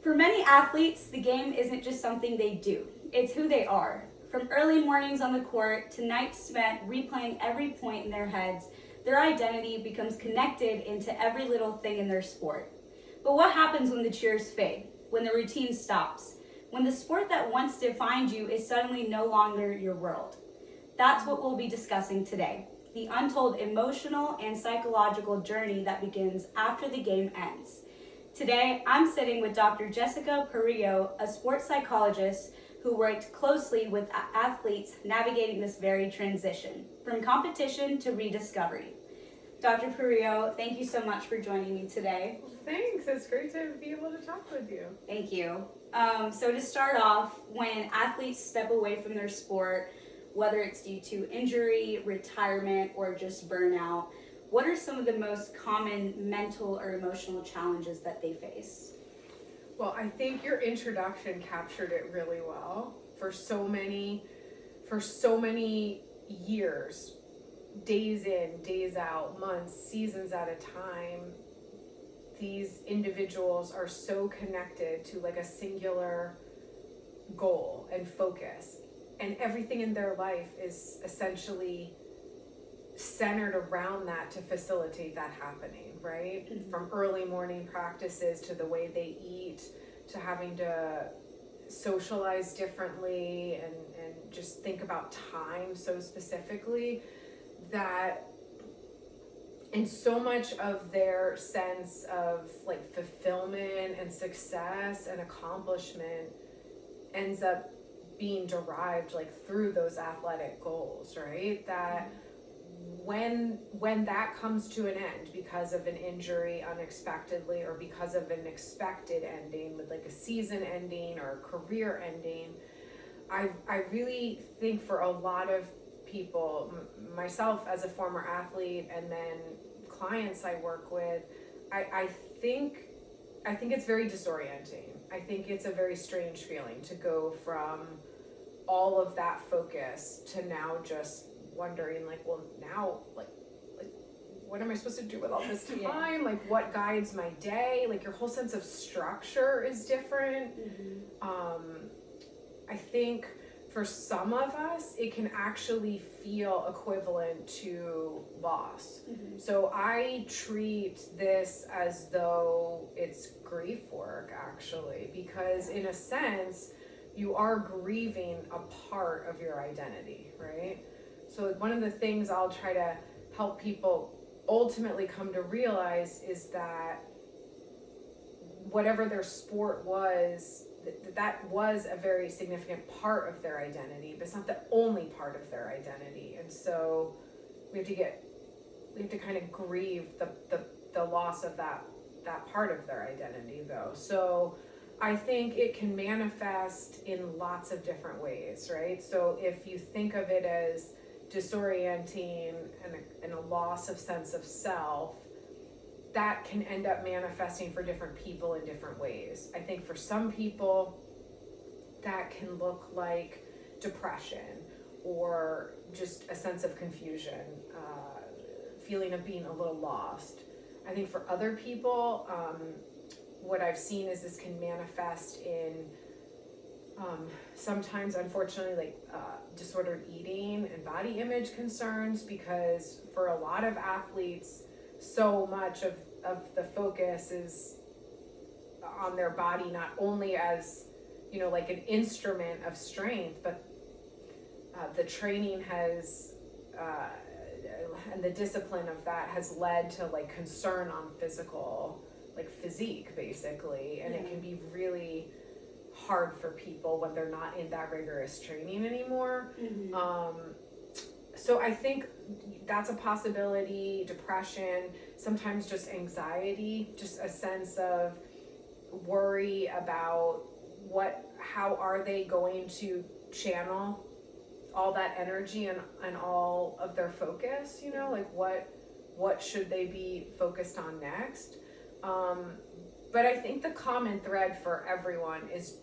For many athletes, the game isn't just something they do, it's who they are. From early mornings on the court to nights spent replaying every point in their heads, their identity becomes connected into every little thing in their sport. But what happens when the cheers fade? When the routine stops? When the sport that once defined you is suddenly no longer your world? That's what we'll be discussing today. The untold emotional and psychological journey that begins after the game ends. Today, I'm sitting with Dr. Jessica Parrillo, a sports psychologist who worked closely with athletes navigating this very transition, from competition to rediscovery. Dr. Perillo, thank you so much for joining me today. Thanks, it's great to be able to talk with you. Thank you. So to start off, when athletes step away from their sport, whether it's due to injury, retirement, or just burnout, what are some of the most common mental or emotional challenges that they face? Well, I think your introduction captured it really well. For so many years, days in, days out, months, seasons at a time, these individuals are so connected to like a singular goal and focus, and everything in their life is essentially centered around that to facilitate that happening, right? Mm-hmm. From early morning practices to the way they eat to having to socialize differently and just think about time so specifically, that and so much of their sense of like fulfillment and success and accomplishment ends up being derived like through those athletic goals, right? That when that comes to an end because of an injury unexpectedly or because of an expected ending with like a season ending or a career ending, I really think for a lot of people, myself as a former athlete and then clients I work with, I think it's very disorienting. I think it's a very strange feeling to go from all of that focus to now just wondering like, well, now like what am I supposed to do with all this time? Yeah. Like what guides my day? Like your whole sense of structure is different. Mm-hmm. I think for some of us, it can actually feel equivalent to loss. Mm-hmm. So I treat this as though it's grief work, actually, because in a sense, you are grieving a part of your identity, right? So one of the things I'll try to help people ultimately come to realize is that whatever their sport was, that was a very significant part of their identity, but it's not the only part of their identity. And so we have to kind of grieve the loss of that part of their identity, though. So I think it can manifest in lots of different ways, right? So if you think of it as disorienting and a loss of sense of self, that can end up manifesting for different people in different ways. I think for some people that can look like depression or just a sense of confusion, feeling of being a little lost. I think for other people, what I've seen is this can manifest in sometimes, unfortunately, like disordered eating and body image concerns, because for a lot of athletes, so much of the focus is on their body, not only as, you know, like an instrument of strength, but the training has and the discipline of that has led to like concern on physique basically, and it can be really hard for people when they're not in that rigorous training anymore. Mm-hmm. So I think that's a possibility. Depression, sometimes just anxiety, just a sense of worry about how are they going to channel all that energy and all of their focus, you know, like what should they be focused on next? But I think the common thread for everyone is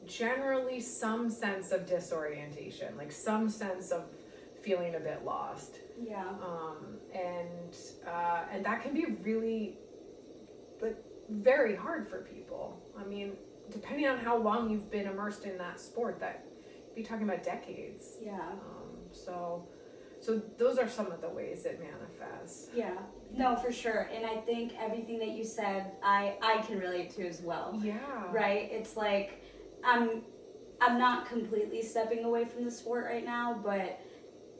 generally some sense of disorientation, like some sense of feeling a bit lost. Yeah. And that can be really, like, very hard for people. I mean, depending on how long you've been immersed in that sport, that you'd be talking about decades. Yeah. So those are some of the ways it manifests. Yeah. No, for sure. And I think everything that you said, I can relate to as well. Yeah. Right? It's like I'm not completely stepping away from the sport right now, but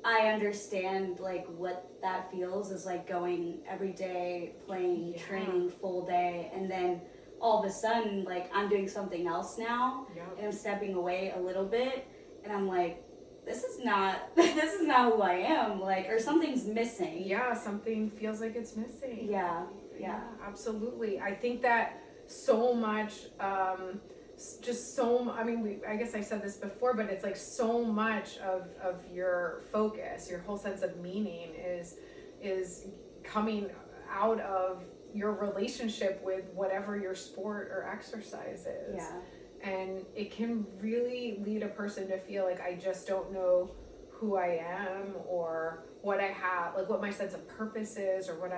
I understand like what that feels is like going every day, playing, training full day, and then all of a sudden like I'm doing something else now, and I'm stepping away a little bit, and I'm like, this is not who I am, like, or something's missing. Yeah, something feels like it's missing. Yeah. Absolutely. I think that so much, I mean, I guess I said this before, but it's like so much of your focus, your whole sense of meaning is coming out of your relationship with whatever your sport or exercise is. Yeah. And it can really lead a person to feel like, I just don't know who I am or what I have, like what my sense of purpose is, or what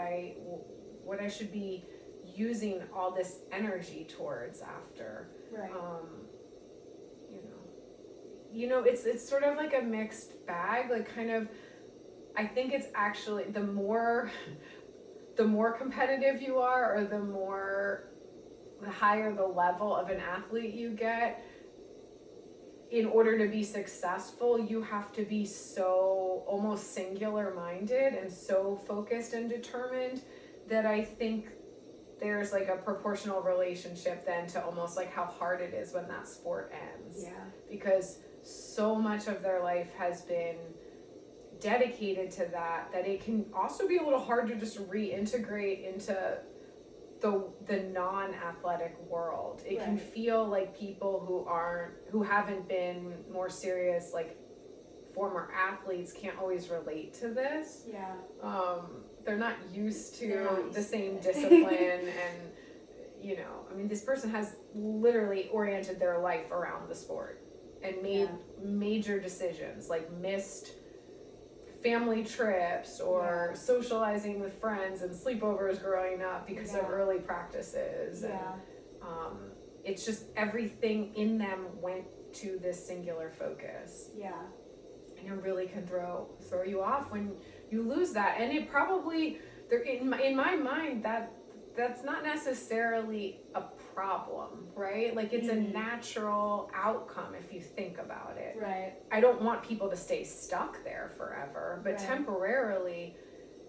I should be using all this energy towards after. Right. It's sort of like a mixed bag, like kind of, I think it's actually the more competitive you are, or the higher the level of an athlete you get, in order to be successful, you have to be so almost singular minded and so focused and determined that I think there's like a proportional relationship then to almost like how hard it is when that sport ends. Yeah. Because so much of their life has been dedicated to that it can also be a little hard to just reintegrate into the non-athletic world. It can feel like people who haven't been more serious, like former athletes, can't always relate to this. Yeah. They're not used to the same discipline and I mean, this person has literally oriented their life around the sport and made major decisions, like missed family trips or socializing with friends and sleepovers growing up because of early practices. And it's just everything in them went to this singular focus. Yeah. And it really can throw you off when you lose that. And it probably, in my mind, that's not necessarily a problem, right? Like it's a natural outcome if you think about it. Right. I don't want people to stay stuck there forever, but temporarily,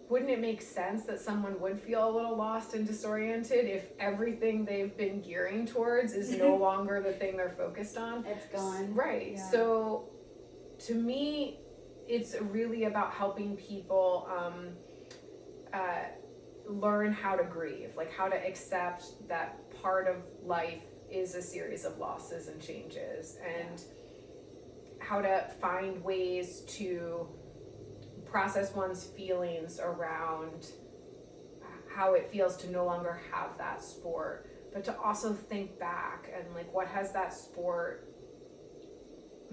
wouldn't it make sense that someone would feel a little lost and disoriented if everything they've been gearing towards is no longer the thing they're focused on? It's gone. Right. Yeah. So to me, it's really about helping people learn how to grieve, like how to accept that part of life is a series of losses and changes, and how to find ways to process one's feelings around how it feels to no longer have that sport, but to also think back and like, what has that sport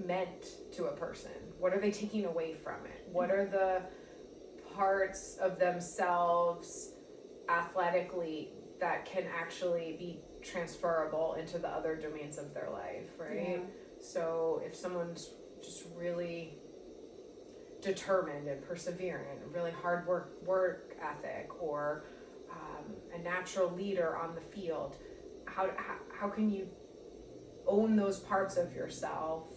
meant to a person? What are they taking away from it? What are the parts of themselves athletically that can actually be transferable into the other domains of their life, right? So if someone's just really determined and perseverant, really hard work ethic, or a natural leader on the field, how can you own those parts of yourself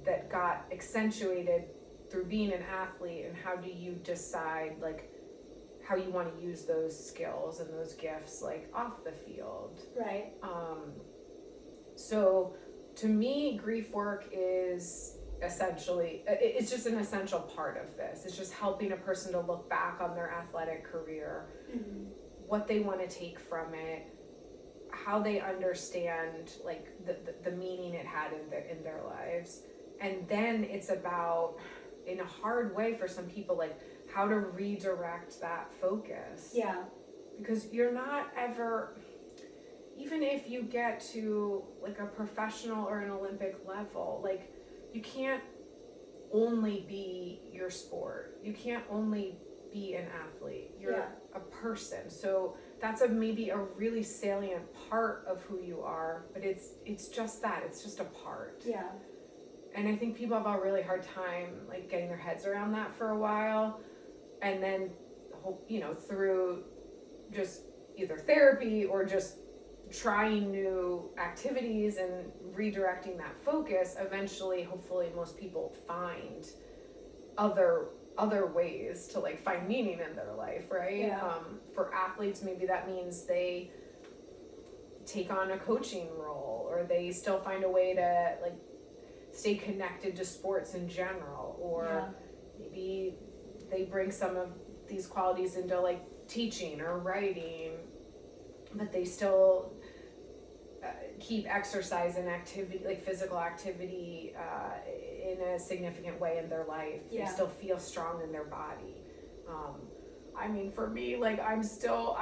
that got accentuated through being an athlete, and how do you decide like how you want to use those skills and those gifts like off the field? Right. So to me, grief work is essentially, it's just an essential part of this. It's just helping a person to look back on their athletic career, what they want to take from it, how they understand like the meaning it had in their lives. And then it's about, in a hard way for some people, like how to redirect that focus. Yeah. Because you're not ever, even if you get to like a professional or an Olympic level, like you can't only be your sport. You can't only be an athlete. You're a person. So that's maybe a really salient part of who you are, but it's just that, it's just a part. Yeah. And I think people have a really hard time like getting their heads around that for a while, and then through just either therapy or just trying new activities and redirecting that focus, eventually hopefully most people find other ways to like find meaning in their life, right? Yeah. For athletes, maybe that means they take on a coaching role, or they still find a way to like stay connected to sports in general, or maybe they bring some of these qualities into like teaching or writing, but they still keep exercise and activity, like physical activity, in a significant way in their life. They still feel strong in their body. I mean, for me, like I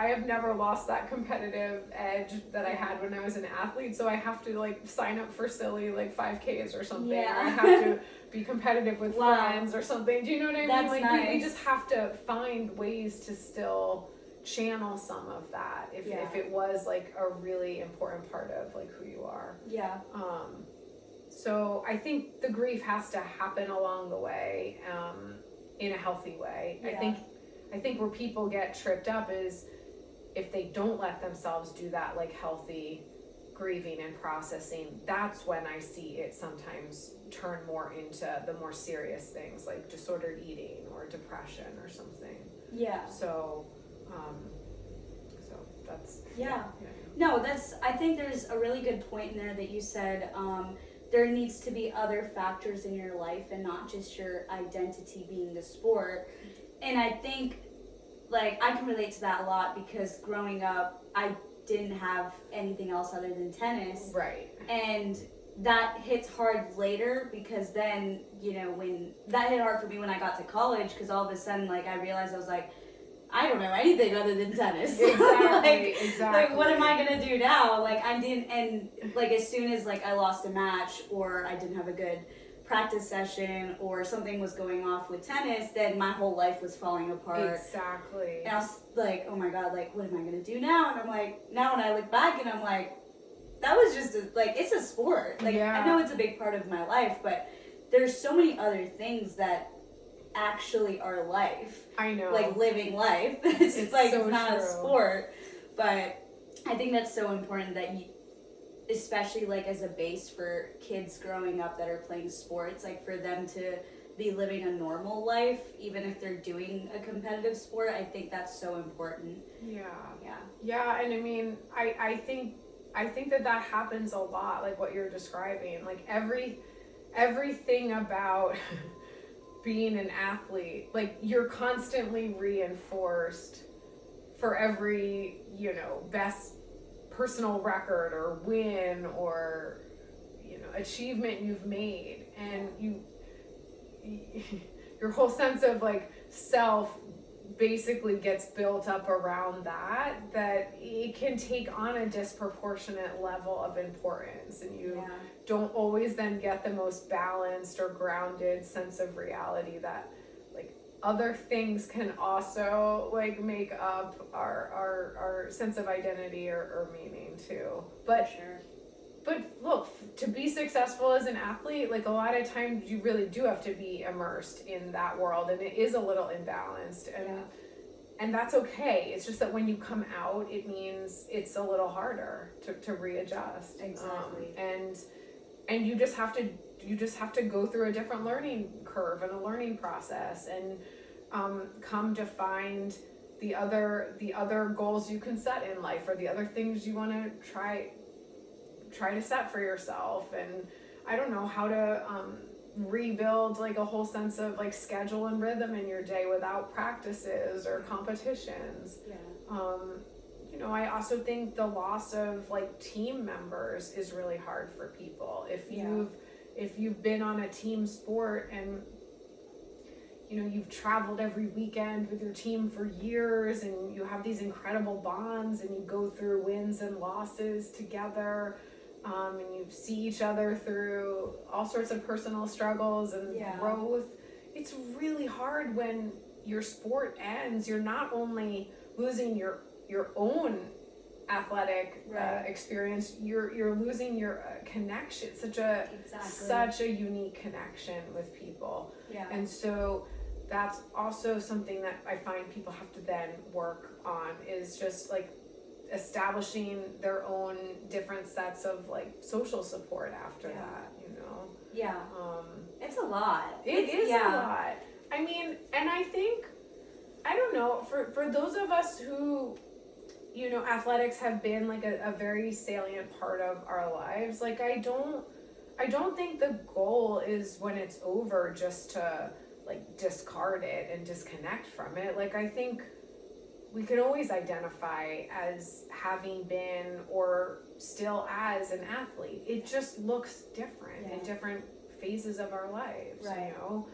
have never lost that competitive edge that I had when I was an athlete. So I have to like sign up for silly like 5Ks or something. Yeah. Or I have to be competitive with friends or something. Do you know what I mean? That's Like nice. we just have to find ways to still channel some of that if it was like a really important part of like who you are. Yeah. So I think the grief has to happen along the way, in a healthy way. Yeah. I think where people get tripped up is if they don't let themselves do that like healthy grieving and processing. That's when I see it sometimes turn more into the more serious things like disordered eating or depression or something. Yeah. So that's No, I think there's a really good point in there that you said, there needs to be other factors in your life and not just your identity being the sport. And I think like I can relate to that a lot because growing up I didn't have anything else other than tennis. Right. And that hits hard later because then, when that hit hard for me when I got to college, because all of a sudden like I realized I was like, I don't know anything other than tennis. Exactly. Like, what am I gonna do now? Like, I didn't, and like as soon as like I lost a match or I didn't have a good practice session or something was going off with tennis, then my whole life was falling apart. Exactly. And I was like, oh my god, like what am I gonna do now? And I'm like, now when I look back and I'm like, that was just it's a sport. Like I know it's a big part of my life, but there's so many other things that actually are life. I know. Like living life. It's like so it's not true. a sport. But I think that's so important that you, especially like as a base for kids growing up that are playing sports, like for them to be living a normal life, even if they're doing a competitive sport, I think that's so important. Yeah. Yeah. Yeah, and I mean, I think that happens a lot, like what you're describing. Like everything about being an athlete, like you're constantly reinforced for every, best personal record or win or, achievement you've made. And your whole sense of like self basically gets built up around that it can take on a disproportionate level of importance, and you don't always then get the most balanced or grounded sense of reality that like other things can also like make up our sense of identity or meaning too. But look, to be successful as an athlete, like a lot of times you really do have to be immersed in that world, and it is a little imbalanced, and that's okay. It's just that when you come out, it means it's a little harder to readjust. Exactly. And you just have to go through a different learning curve and a learning process, and come to find the other goals you can set in life, or the other things you want to try to set for yourself. And I don't know how to rebuild like a whole sense of like schedule and rhythm in your day without practices or competitions. I also think the loss of like team members is really hard for people. If you've been on a team sport and you've traveled every weekend with your team for years, and you have these incredible bonds, and you go through wins and losses together, and you see each other through all sorts of personal struggles and growth. It's really hard when your sport ends. You're not only losing your your own athletic experience, you're losing your connection, such a unique connection with people. And so that's also something that I find people have to then work on, is just like establishing their own different sets of like social support after that, you know. It's a lot. It is a lot. I mean, and I think, I don't know, for those of us who, you know, athletics have been like a very salient part of our lives, like I don't think the goal is when it's over just to like discard it and disconnect from it. Like I think we can always identify as having been or still as an athlete. It just looks different in different phases of our lives, you know.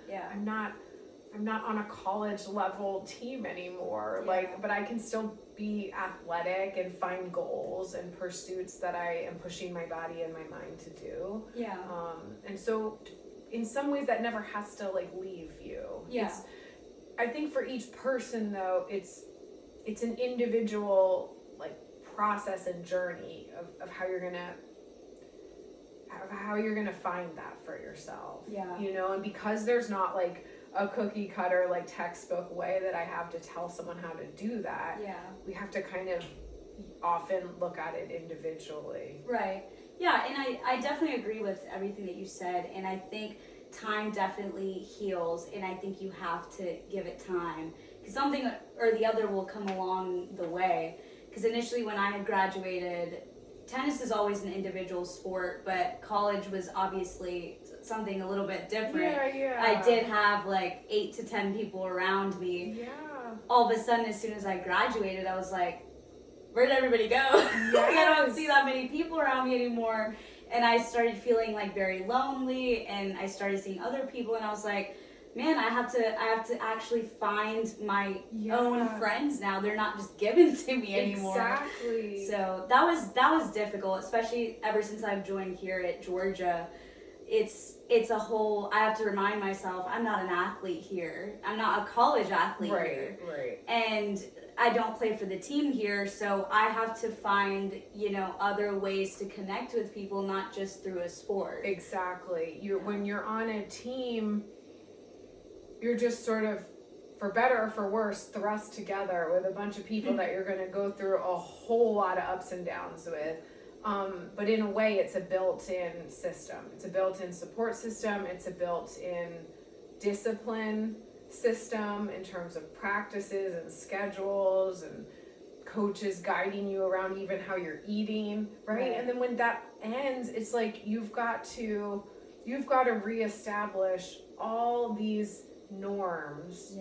I'm not on a college level team anymore, like, but I can still be athletic and find goals and pursuits that I am pushing my body and my mind to do. And so in some ways that never has to like leave you. I think for each person though, it's an individual like process and journey of how you're gonna find that for yourself. You know, and because there's not like a cookie cutter like textbook way that I have to tell someone how to do that, we have to kind of often look at it individually. And I definitely agree with everything that you said, and I think time definitely heals, and I think you have to give it time, because something or the other will come along the way. Because initially when I had graduated, tennis is always an individual sport, but college was obviously something a little bit different. I did have like 8 to 10 people around me. All of a sudden, as soon as I graduated, I was like, where'd everybody go? Like, I don't see that many people around me anymore. And I started feeling like very lonely, and I started seeing other people, and I was like, man, I have to actually find my own friends now. They're not just given to me anymore. Exactly. So that was difficult, especially ever since I've joined here at Georgia. It's a whole, I have to remind myself, I'm not an athlete here. I'm not a college athlete here. And I don't play for the team here, so I have to find, you know, other ways to connect with people, not just through a sport. Exactly. When you're on a team, you're just sort of, for better or for worse, thrust together with a bunch of people that you're going to go through a whole lot of ups and downs with. But in a way, it's a built-in system. It's a built-in support system. It's a built-in discipline system in terms of practices and schedules and coaches guiding you around even how you're eating, right? And then when that ends, it's like you've got to reestablish all these norms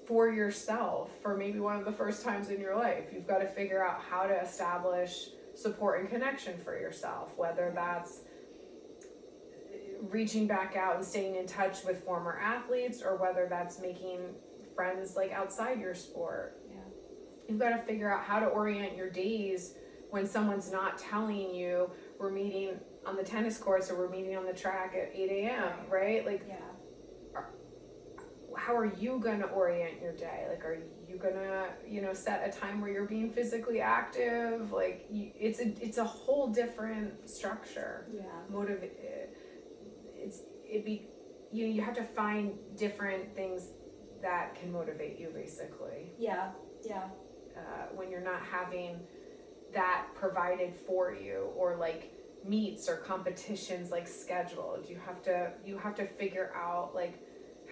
for yourself for maybe one of the first times in your life. You've got to figure out how to establish support and connection for yourself, whether that's reaching back out and staying in touch with former athletes, or whether that's making friends like outside your sport. You've got to figure out how to orient your days when someone's not telling you we're meeting on the tennis courts or we're meeting on the track at 8 a.m., right? Like, how are you going to orient your day? Like, are you going to, you know, set a time where you're being physically active? Like, it's a whole different structure. You have to find different things that can motivate you, basically. When you're not having that provided for you, or like meets or competitions like scheduled, you have to figure out like,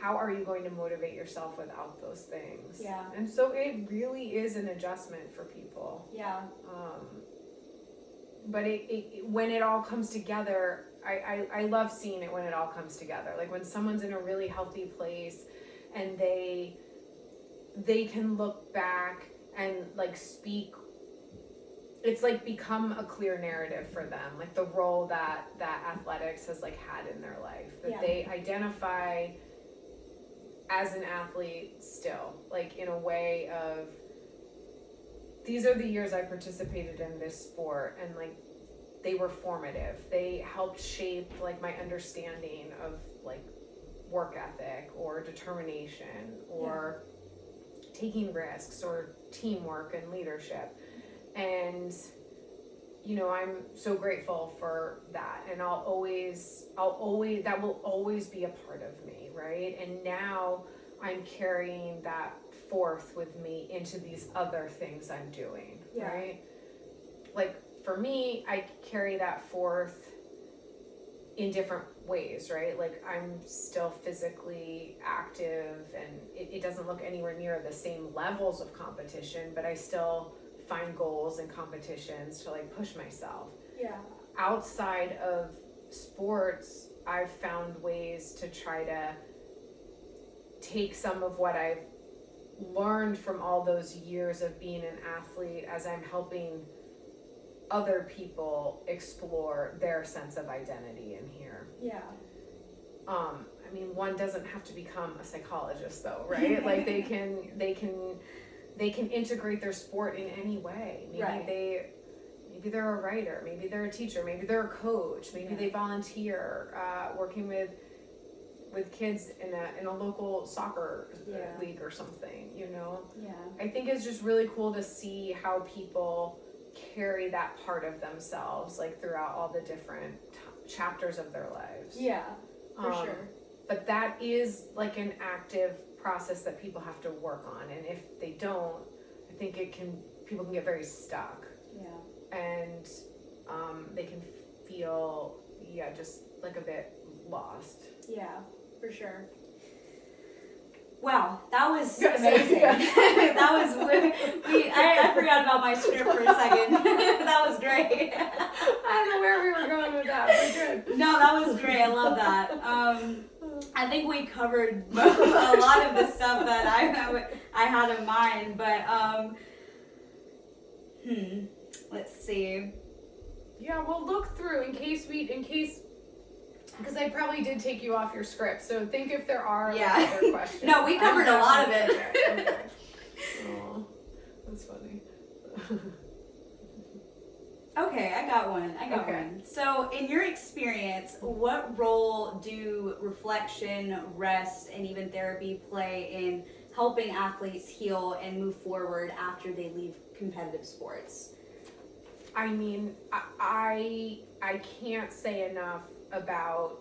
how are you going to motivate yourself without those things? And so it really is an adjustment for people. But it when it all comes together, I love seeing it when it all comes together. Like when someone's in a really healthy place and they can look back and like speak, it's like become a clear narrative for them, like the role that athletics has like had in their life, that they identify as an athlete still, like in a way of, these are the years I participated in this sport, and like they were formative. They helped shape like my understanding of like work ethic or determination or taking risks or teamwork and leadership. And I'm so grateful for that, and that will always be a part of me, right? And now I'm carrying that forth with me into these other things I'm doing, right? Like for me, I carry that forth in different ways, right? Like I'm still physically active, and it doesn't look anywhere near the same levels of competition, but I still find goals and competitions to like push myself. Yeah. Outside of sports, I've found ways to try to take some of what I've learned from all those years of being an athlete as I'm helping other people explore their sense of identity in here. Yeah. I mean, one doesn't have to become a psychologist though, right? Like they can integrate their sport in any way. Maybe they're a writer, maybe they're a teacher, maybe they're a coach, maybe they volunteer working with kids in a local soccer league or something, Yeah. I think it's just really cool to see how people carry that part of themselves like throughout all the different chapters of their lives. Yeah, for sure. But that is like an active process that people have to work on, and if they don't, I think people can get very stuck. Yeah. And they can feel just like a bit lost. Yeah, for sure. Wow, that was amazing. That was I forgot about my script for a second. That was great. I don't know where we were going with that, but good. No, that was great. I love that. I think we covered a lot of the stuff that I had in mind, but let's see. Yeah, we'll look through in case because I probably did take you off your script, so think if there are other questions. No, we covered a lot of it. Okay. Oh, that's funny. Okay, I got one. So, in your experience, what role do reflection, rest, and even therapy play in helping athletes heal and move forward after they leave competitive sports? I mean, I can't say enough about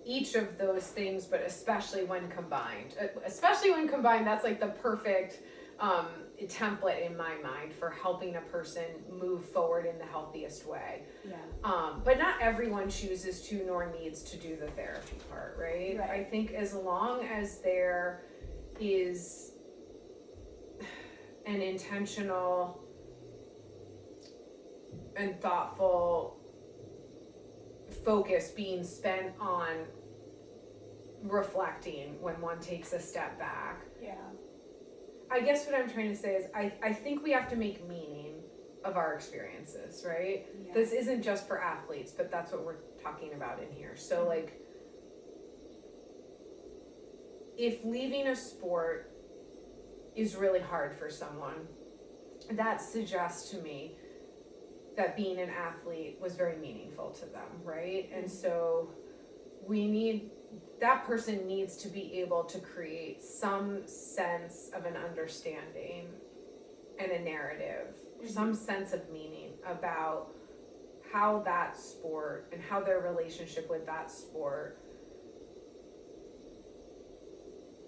each of those things, but especially when combined. That's like the perfect template in my mind for helping a person move forward in the healthiest way. Yeah. But not everyone chooses to nor needs to do the therapy part, right? I think as long as there is an intentional and thoughtful focus being spent on reflecting when one takes a step back. Yeah. I guess what I'm trying to say is I think we have to make meaning of our experiences, right? Yeah. This isn't just for athletes, but that's what we're talking about in here. So like, if leaving a sport is really hard for someone, that suggests to me that being an athlete was very meaningful to them, right? And so that person needs to be able to create some sense of an understanding and a narrative, some sense of meaning about how that sport and how their relationship with that sport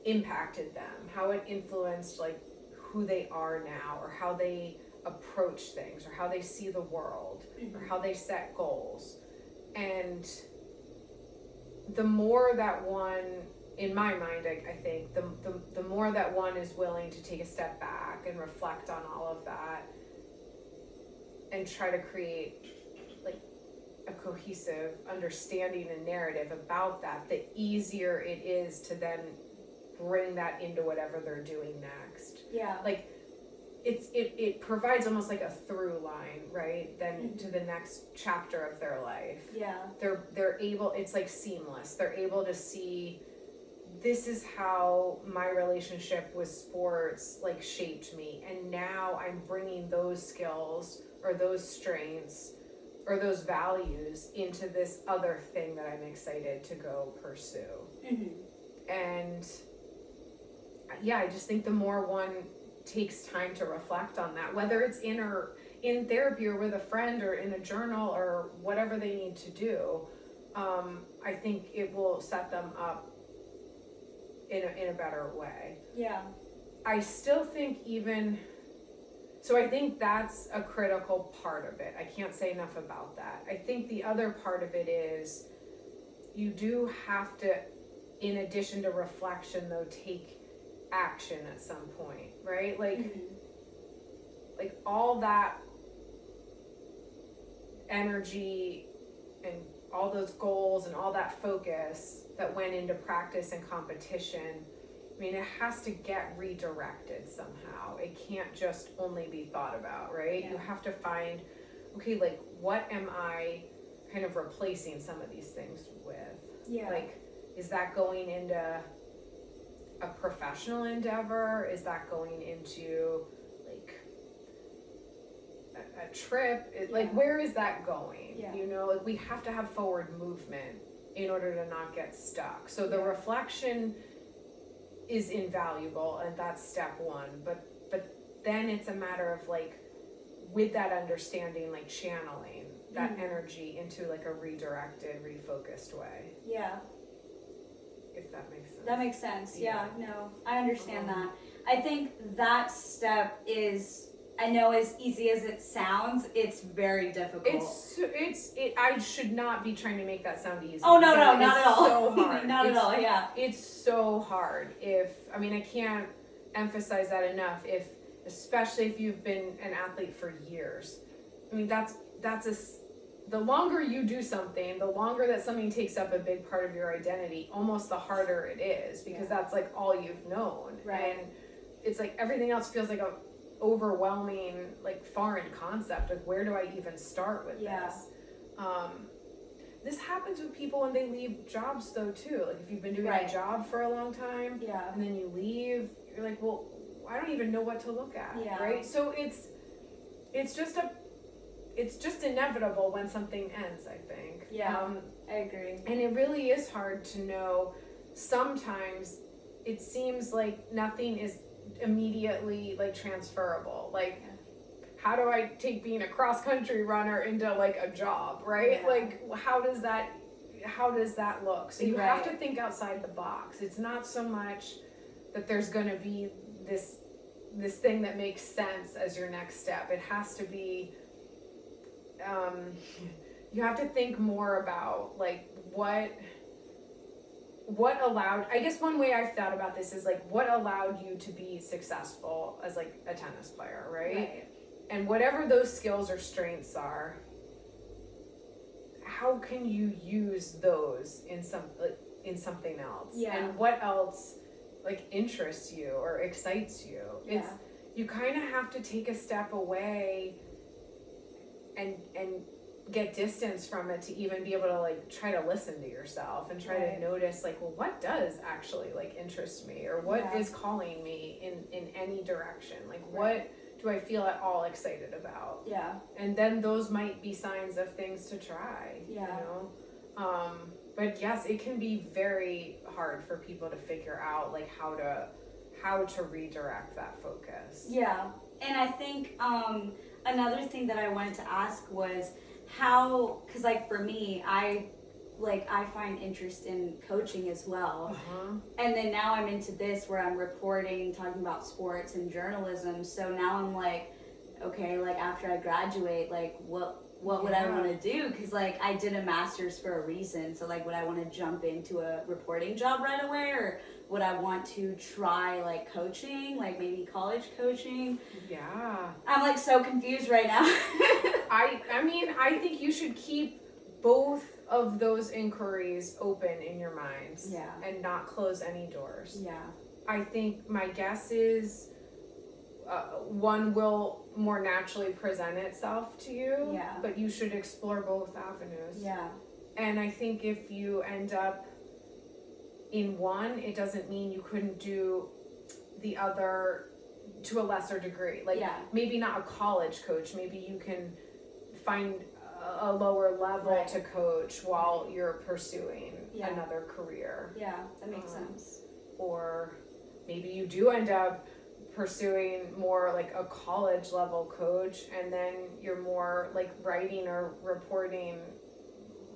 impacted them, how it influenced like who they are now, or how they approach things, or how they see the world, or how they set goals. And the more that one, in my mind, I think the more that one is willing to take a step back and reflect on all of that and try to create like a cohesive understanding and narrative about that, the easier it is to then bring that into whatever they're doing next. Yeah. Like it provides almost like a through line, right? Then to the next chapter of their life. Yeah. They're able, it's like seamless. They're able to see, this is how my relationship with sports like shaped me, and now I'm bringing those skills or those strengths or those values into this other thing that I'm excited to go pursue. And yeah, I just think the more one takes time to reflect on that, whether it's in therapy or with a friend or in a journal or whatever they need to do, I think it will set them up in a better way. Yeah. I still think so I think that's a critical part of it. I can't say enough about that. I think the other part of it is you do have to, in addition to reflection though, take action at some point, right? Like all that energy and all those goals and all that focus that went into practice and competition, I mean, it has to get redirected somehow. It can't just only be thought about, right? Yeah. You have to find, okay, like, what am I kind of replacing some of these things with? Yeah. Like, is that going into a professional endeavor? Is that going into, like, a trip? Like, where is that going? Yeah. You know, like, we have to have forward movement in order to not get stuck. So the reflection is invaluable, and that's step one, but then it's a matter of, like, with that understanding, like, channeling that energy into, like, a redirected, refocused way. Yeah. If that makes sense. That makes sense. Yeah, no, I understand that. I think that step is, I know as easy as it sounds, it's very difficult. I should not be trying to make that sound easy. Oh, no, not at all. So hard. Not at all, yeah. It's so hard. I can't emphasize that enough. Especially if you've been an athlete for years. I mean, the longer you do something, the longer that something takes up a big part of your identity, almost the harder it is, because that's like all you've known. Right. And it's like everything else feels like a overwhelming, like, foreign concept of where do I even start with this. This happens with people when they leave jobs though too. Like, if you've been doing a job for a long time, and then you leave, you're like, well, I don't even know what to look at, right? So it's just inevitable when something ends, I think. I agree. And it really is hard to know. Sometimes it seems like nothing is immedately, like, transferable. Like, how do I take being a cross country runner into, like, a job, right? Like, how does that look? So you have to think outside the box. It's not so much that there's going to be this thing that makes sense as your next step. It has to be, you have to think more about, like, what allowed, I guess one way I've thought about this is, like, what allowed you to be successful as, like, a tennis player, right? And whatever those skills or strengths are, how can you use those in something else? And what else, like, interests you or excites you? You kind of have to take a step away and get distance from it to even be able to, like, try to listen to yourself and try to notice, like, well, what does actually, like, interest me, or what is calling me in any direction? Like, what do I feel at all excited about? And then those might be signs of things to try. You know? But yes, it can be very hard for people to figure out, like, how to redirect that focus. And I think another thing that I wanted to ask was how, because, like, for me, I find interest in coaching as well. And then now I'm into this where I'm reporting, talking about sports and journalism. So now I'm like, okay, like, after I graduate, like, what would I want to do? Because, like, I did a master's for a reason. So, like, would I want to jump into a reporting job right away, or would I want to try, like, coaching, like maybe college coaching? I'm, like, so confused right now. I mean, I think you should keep both of those inquiries open in your minds and not close any doors. I think my guess is one will more naturally present itself to you, but you should explore both avenues. And I think if you end up in one, it doesn't mean you couldn't do the other to a lesser degree. Like, maybe not a college coach, maybe you can find a lower level to coach while you're pursuing another career. That makes sense. Or maybe you do end up pursuing more like a college level coach, and then you're more like writing or reporting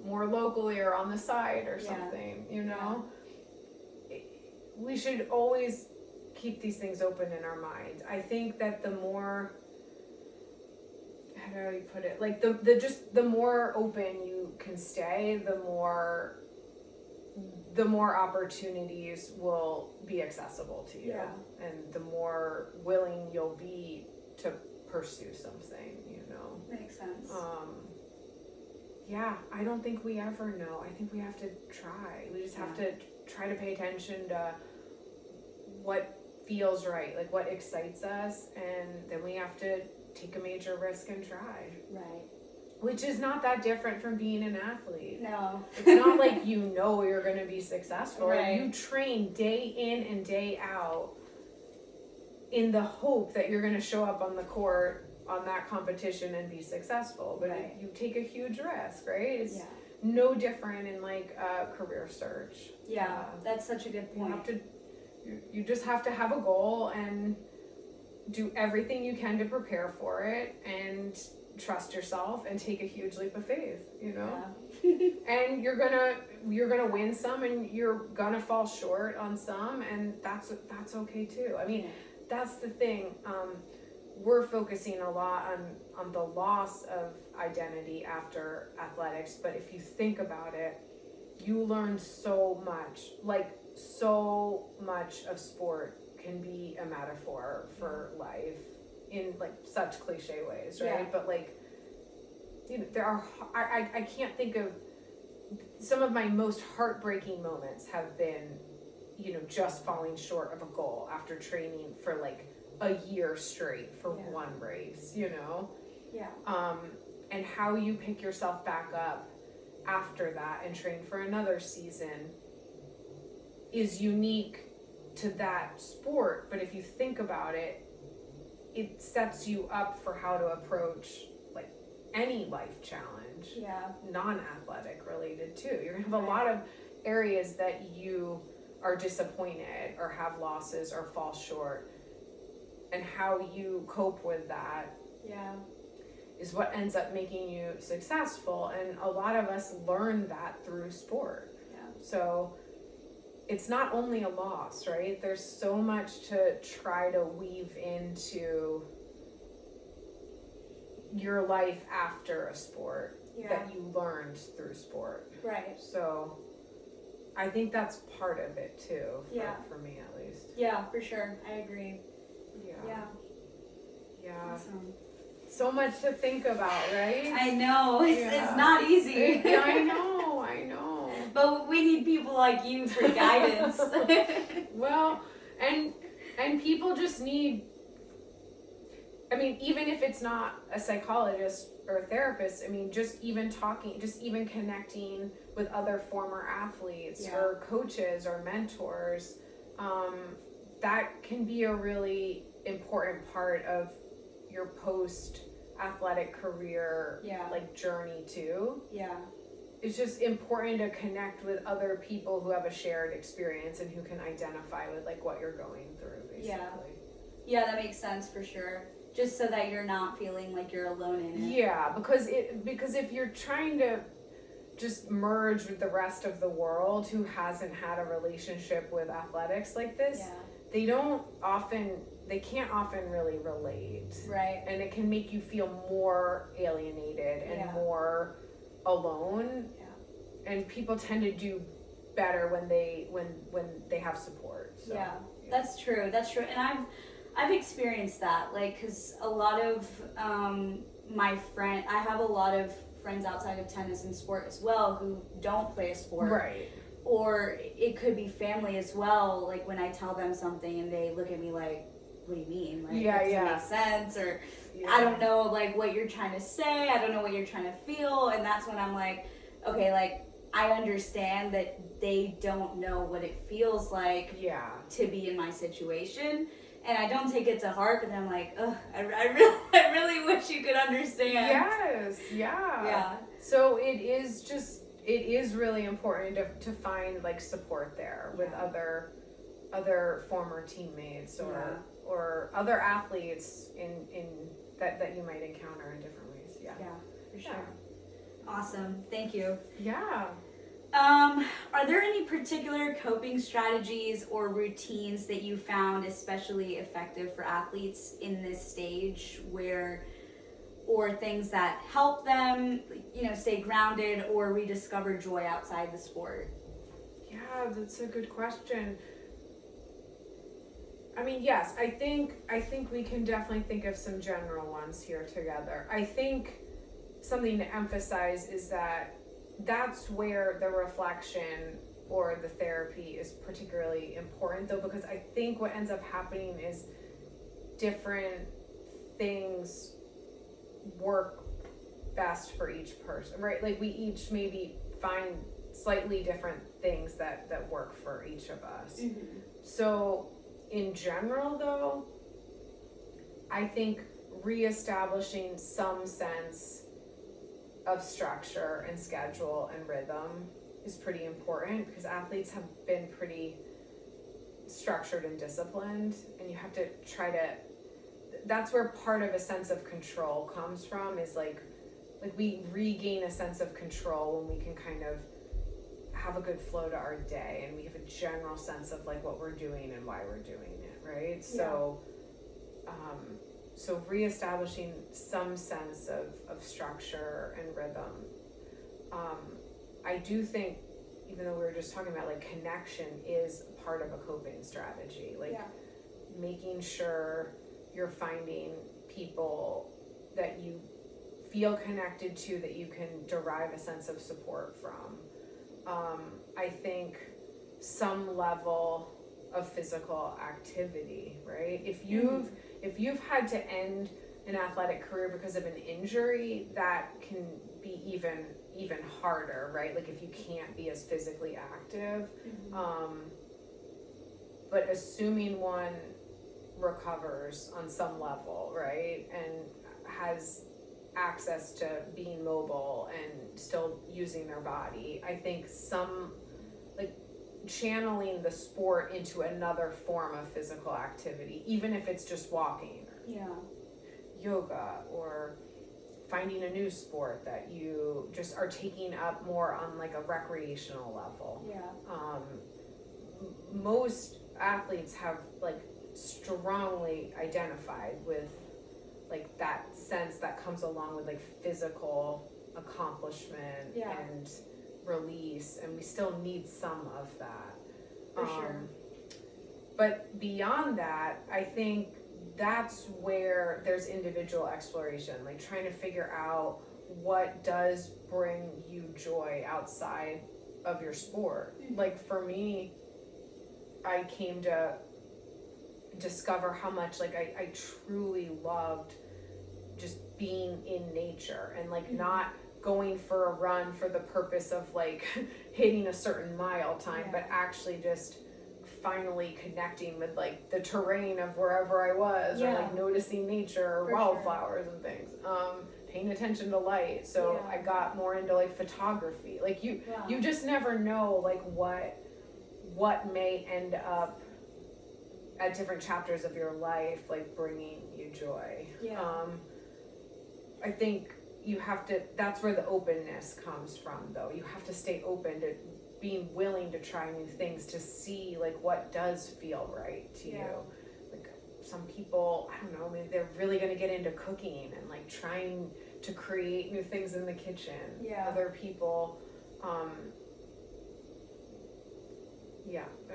more locally or on the side or something, you know? We should always keep these things open in our minds. I think that the more, how do I put it? Like the more open you can stay, the more opportunities will be accessible to you, and the more willing you'll be to pursue something, you know. Makes sense. I don't think we ever know. I think we have to try. We just have to try to pay attention to what feels right, like what excites us, and then we have to take a major risk and try. Right. Which is not that different from being an athlete. No. It's not like you know you're going to be successful. Right. You train day in and day out in the hope that you're going to show up on the court on that competition and be successful. But you take a huge risk, right? It's no different in like a career search. Yeah, that's such a good point. You just have to have a goal and do everything you can to prepare for it, and trust yourself and take a huge leap of faith, you know. And you're gonna win some, and you're gonna fall short on some, and that's okay too. I mean, that's the thing. We're focusing a lot on the loss of identity after athletics, but if you think about it, you learn so much. Like, so much of sport can be a metaphor for life in like such cliche ways, right? But like, you know, there are, I can't think of, some of my most heartbreaking moments have been, you know, just falling short of a goal after training for like a year straight for one race, you know? And how you pick yourself back up after that and train for another season is unique to that sport. But if you think about it, it sets you up for how to approach like any life challenge, non-athletic related too. You're gonna have a lot of areas that you are disappointed or have losses or fall short, and how you cope with that is what ends up making you successful. And a lot of us learn that through sport. So it's not only a loss, right? There's so much to try to weave into your life after a sport that you learned through sport. Right. So I think that's part of it too, for me at least. Yeah, for sure. I agree. Yeah. Awesome. So much to think about, right? I know. It's not easy. I know. But we need people like you for guidance. Well, and people just need, I mean, even if it's not a psychologist or a therapist, I mean, just even talking, just even connecting with other former athletes or coaches or mentors, that can be a really important part of your post athletic career like journey too. It's just important to connect with other people who have a shared experience and who can identify with like what you're going through, basically. Yeah, that makes sense for sure. Just so that you're not feeling like you're alone in it. Yeah, because if you're trying to just merge with the rest of the world who hasn't had a relationship with athletics like this, they can't often really relate. Right. And it can make you feel more alienated and more alone. And people tend to do better when they have support. So, that's true. And I've experienced that, like, because a lot of I have a lot of friends outside of tennis and sport as well who don't play a sport. Right. Or it could be family as well, like when I tell them something and they look at me like, what do you mean? Like, that doesn't make sense, or I don't know, like, what you're trying to say, I don't know what you're trying to feel, and that's when I'm like, okay, like, I understand that they don't know what it feels like to be in my situation, and I don't take it to heart, but I'm like, ugh, I really wish you could understand. Yes, So it is really important to find like support there with other other former teammates or other athletes in that you might encounter in different ways. Yeah, for sure. Awesome. Thank you. Yeah. Are there any particular coping strategies or routines that you found especially effective for athletes in this stage or things that help them, stay grounded or rediscover joy outside the sport? Yeah, that's a good question. I mean, yes, I think we can definitely think of some general ones here together. I think something to emphasize is that that's where the reflection or the therapy is particularly important, though, because I think what ends up happening is different things work best for each person, right? Like we each maybe find slightly different things that work for each of us. Mm-hmm. So in general, though, I think reestablishing some sense of structure and schedule and rhythm is pretty important, because athletes have been pretty structured and disciplined, and you have to try to, that's where part of a sense of control comes from, is like we regain a sense of control when we can kind of have a good flow to our day and we have a general sense of like what we're doing and why we're doing it, right? Yeah. So reestablishing some sense of structure and rhythm. I do think, even though we were just talking about like connection is part of a coping strategy, like making sure you're finding people that you feel connected to, that you can derive a sense of support from. I think some level of physical activity, right? If you've had to end an athletic career because of an injury, that can be even harder, right? Like if you can't be as physically active. But assuming one recovers on some level, right, and has access to being mobile and still using their body, I think some like channeling the sport into another form of physical activity, even if it's just walking or yoga, or finding a new sport that you just are taking up more on like a recreational level. Most athletes have like strongly identified with like that sense that comes along with like physical accomplishment and release, and we still need some of that for sure. But beyond that, I think that's where there's individual exploration, like trying to figure out what does bring you joy outside of your sport. Like for me, I came to discover how much like I truly loved just being in nature and like not going for a run for the purpose of like hitting a certain mile time, but actually just finally connecting with like the terrain of wherever I was, or like noticing nature or wildflowers and things, paying attention to light. So I got more into like photography. Like you just never know like what may end up at different chapters of your life like bringing you joy. I think you have to, that's where the openness comes from, though. You have to stay open to being willing to try new things, to see like what does feel right to you. Like some people, I don't know, maybe they're really going to get into cooking and like trying to create new things in the kitchen. Other people, I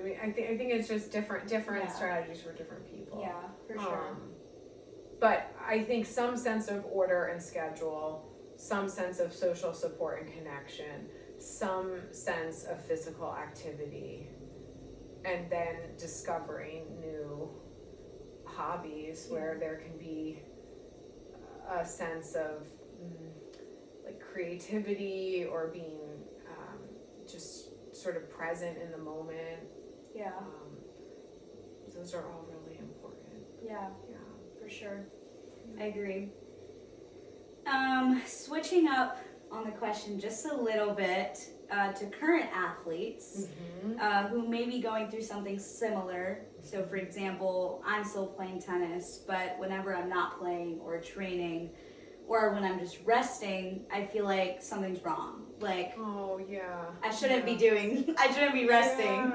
mean, I think it's just different strategies for different people. For sure. But I think some sense of order and schedule, some sense of social support and connection, some sense of physical activity, and then discovering new hobbies where there can be a sense of like creativity or being just sort of present in the moment. Those are all really important. For sure. I agree. Switching up on the question just a little bit to current athletes who may be going through something similar. So, for example, I'm still playing tennis, but whenever I'm not playing or training, or when I'm just resting, I feel like something's wrong. Like, oh yeah, I shouldn't be resting.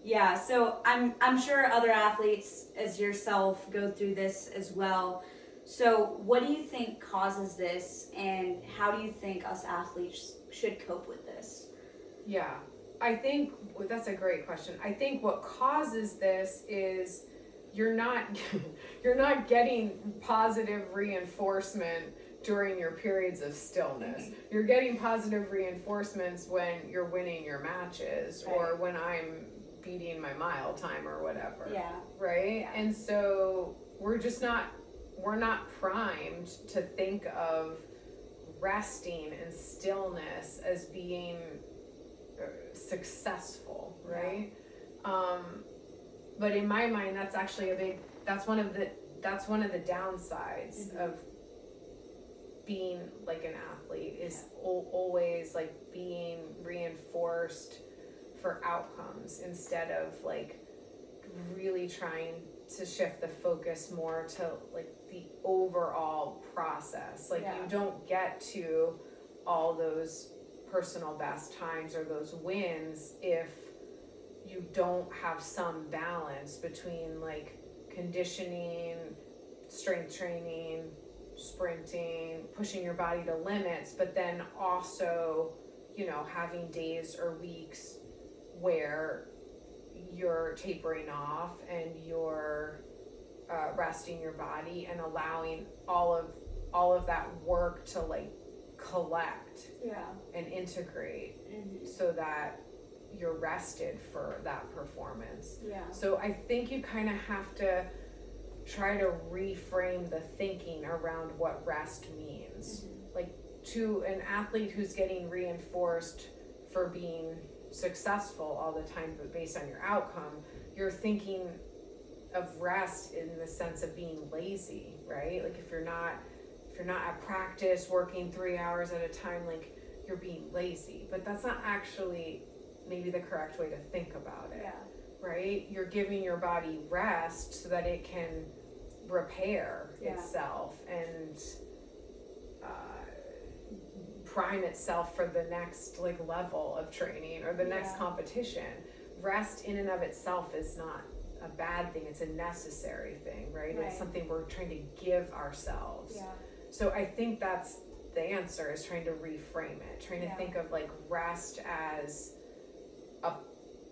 Yeah, so I'm sure other athletes as yourself go through this as well. So what do you think causes this, and how do you think us athletes should cope with this? Yeah, I think that's a great question. I think what causes this is you're not you're not getting positive reinforcement during your periods of stillness. You're getting positive reinforcements when you're winning your matches or when I'm beating my mile time or whatever. Yeah. Right? Yeah. And so we're not primed to think of resting and stillness as being successful, right? But in my mind, that's actually that's one of the downsides of being like an athlete is always like being reinforced for outcomes instead of like really trying to shift the focus more to like the overall process. Like you don't get to all those personal best times or those wins if you don't have some balance between like conditioning, strength training, sprinting, pushing your body to limits, but then also, you know, having days or weeks where you're tapering off and you're resting your body and allowing all of that work to like collect and integrate so that you're rested for that performance. So I think you kind of have to try to reframe the thinking around what rest means. Like to an athlete who's getting reinforced for being successful all the time, but based on your outcome, you're thinking of rest in the sense of being lazy, right? Like if you're not at practice working 3 hours at a time, like you're being lazy. But that's not actually maybe the correct way to think about it. Right? You're giving your body rest so that it can repair itself and prime itself for the next like level of training or the next competition. Rest in and of itself is not a bad thing, it's a necessary thing, right? It's something we're trying to give ourselves. So I think that's the answer, is trying to reframe it, trying to think of like rest as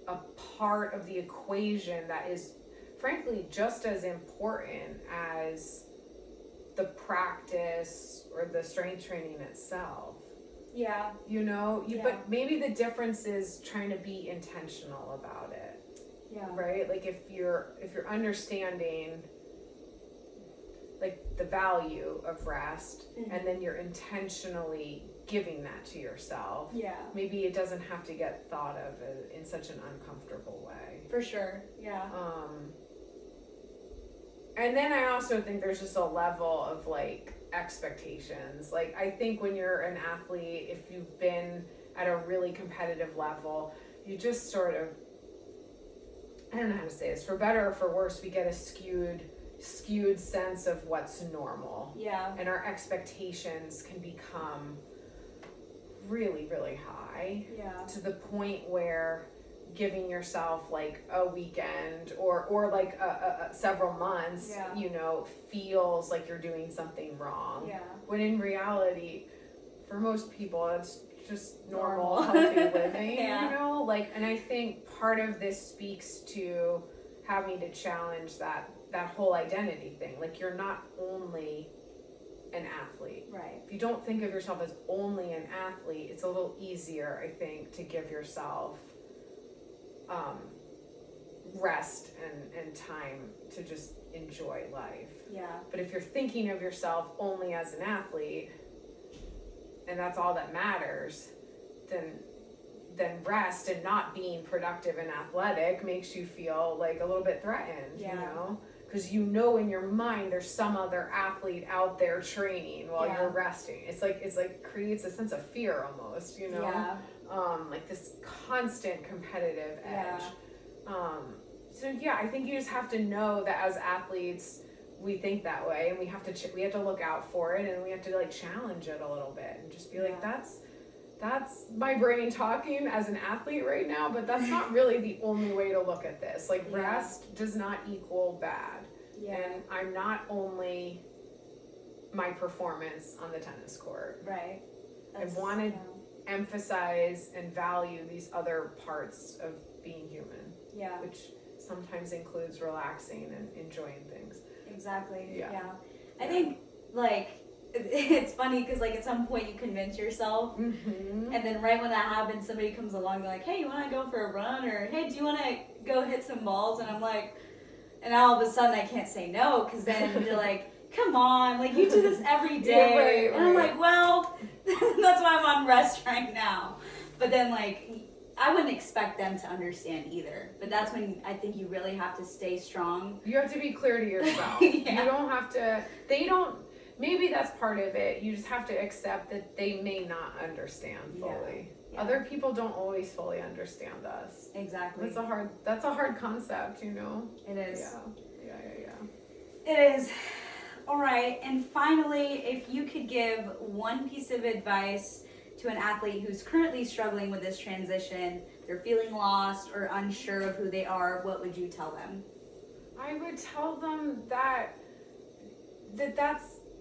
a part of the equation that is frankly just as important as the practice or the strength training itself. You know, but maybe the difference is trying to be intentional about it. Right? Like if you're understanding like the value of rest and then you're intentionally giving that to yourself, maybe it doesn't have to get thought of in such an uncomfortable way. For sure. And then I also think there's just a level of like expectations. Like I think when you're an athlete, if you've been at a really competitive level, you just sort of, I don't know how to say this, for better or for worse, we get a skewed sense of what's normal. And our expectations can become really, really high. To the point where giving yourself like a weekend or like a several months, you know, feels like you're doing something wrong. When in reality, for most people, it's just normal healthy living, you know? Like, and I think part of this speaks to having to challenge that whole identity thing. Like, you're not only an athlete. If you don't think of yourself as only an athlete, it's a little easier, I think, to give yourself rest and time to just enjoy life. But if you're thinking of yourself only as an athlete and that's all that matters, then rest and not being productive and athletic makes you feel like a little bit threatened, you know? because you know in your mind there's some other athlete out there training while you're resting. It's like creates a sense of fear almost, you know. Yeah. Like this constant competitive edge. So yeah, I think you just have to know that as athletes we think that way, and we have to look out for it, and we have to like challenge it a little bit and just be like, that's my brain talking as an athlete right now, but that's not really the only way to look at this. Like rest does not equal bad. And I'm not only my performance on the tennis court. Right. I want to emphasize and value these other parts of being human. Yeah. Which sometimes includes relaxing and enjoying things. Exactly. I think like it's funny because like at some point you convince yourself, and then right when that happens, somebody comes along, they're like, hey, you want to go for a run, or hey, do you want to go hit some balls? And I'm like, and all of a sudden I can't say no, because then you're like, come on, like you do this every day. Right. And I'm like, well, that's why I'm on rest right now. But then like I wouldn't expect them to understand either. But that's when I think you really have to stay strong. You have to be clear to yourself. You don't have to, maybe that's part of it. You just have to accept that they may not understand fully. Other people don't always fully understand us. Exactly. That's a hard concept, you know? It is. Yeah. It is. All right. And finally, if you could give one piece of advice to an athlete who's currently struggling with this transition, they're feeling lost or unsure of who they are, what would you tell them? I would tell them that's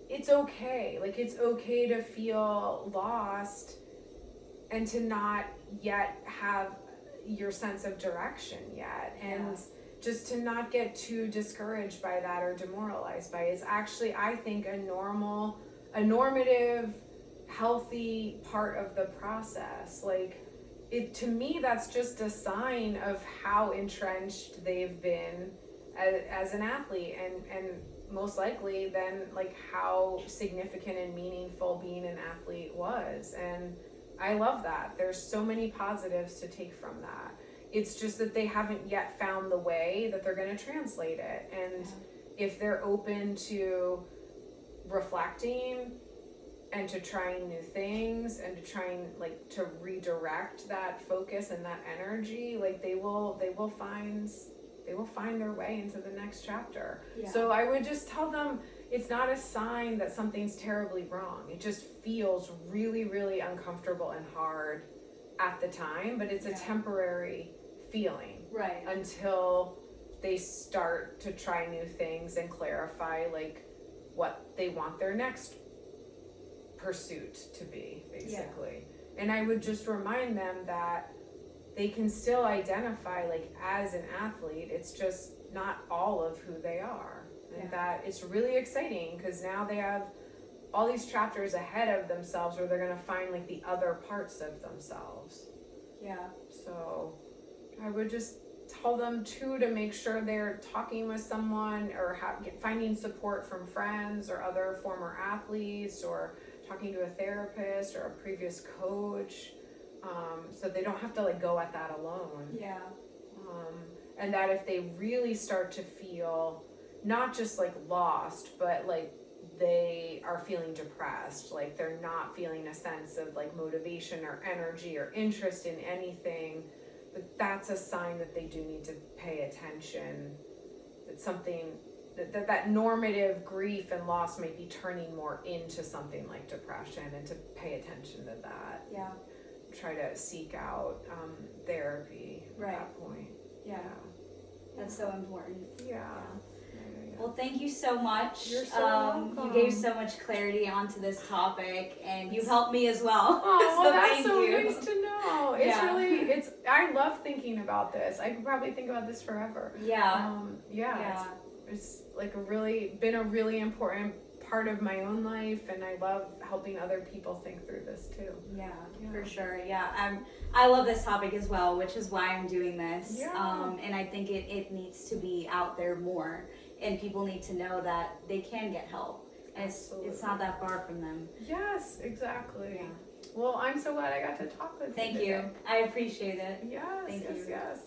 it's okay. Like it's okay to feel lost and to not yet have your sense of direction yet, and just to not get too discouraged by that or demoralized by it. It's actually, I think, a normative, healthy part of the process. Like it, to me, that's just a sign of how entrenched they've been as an athlete, and most likely then like how significant and meaningful being an athlete was. And I love that. There's so many positives to take from that. It's just that they haven't yet found the way that they're going to translate it. And if they're open to reflecting and to trying new things and to trying like to redirect that focus and that energy, like they will find their way into the next chapter. So I would just tell them it's not a sign that something's terribly wrong. It just feels really, really uncomfortable and hard at the time, but it's a temporary feeling. Right. Until they start to try new things and clarify like what they want their next pursuit to be, basically. And I would just remind them that they can still identify like as an athlete. It's just not all of who they are. And that it's really exciting because now they have all these chapters ahead of themselves where they're going to find like the other parts of themselves. So I would just tell them too to make sure they're talking with someone or finding support from friends or other former athletes, or talking to a therapist or a previous coach, so they don't have to like go at that alone. And that if they really start to feel not just like lost, but like they are feeling depressed, like they're not feeling a sense of like motivation or energy or interest in anything, that's a sign that they do need to pay attention. That something that normative grief and loss might be turning more into something like depression, and to pay attention to that. Try to seek out therapy at that point. That's so important. Well, thank you so much. You're so welcome. You gave so much clarity onto this topic, and you've helped me as well. Oh, so that's thank so you. nice to know. It's really, I love thinking about this. I could probably think about this forever. It's like been a really important part of my own life, and I love helping other people think through this too. For sure. I love this topic as well, which is why I'm doing this. And I think it needs to be out there more, and people need to know that they can get help, and it's not that far from them. Yes, exactly. Well, I'm so glad I got to talk with you. Thank you. I appreciate it. Yes.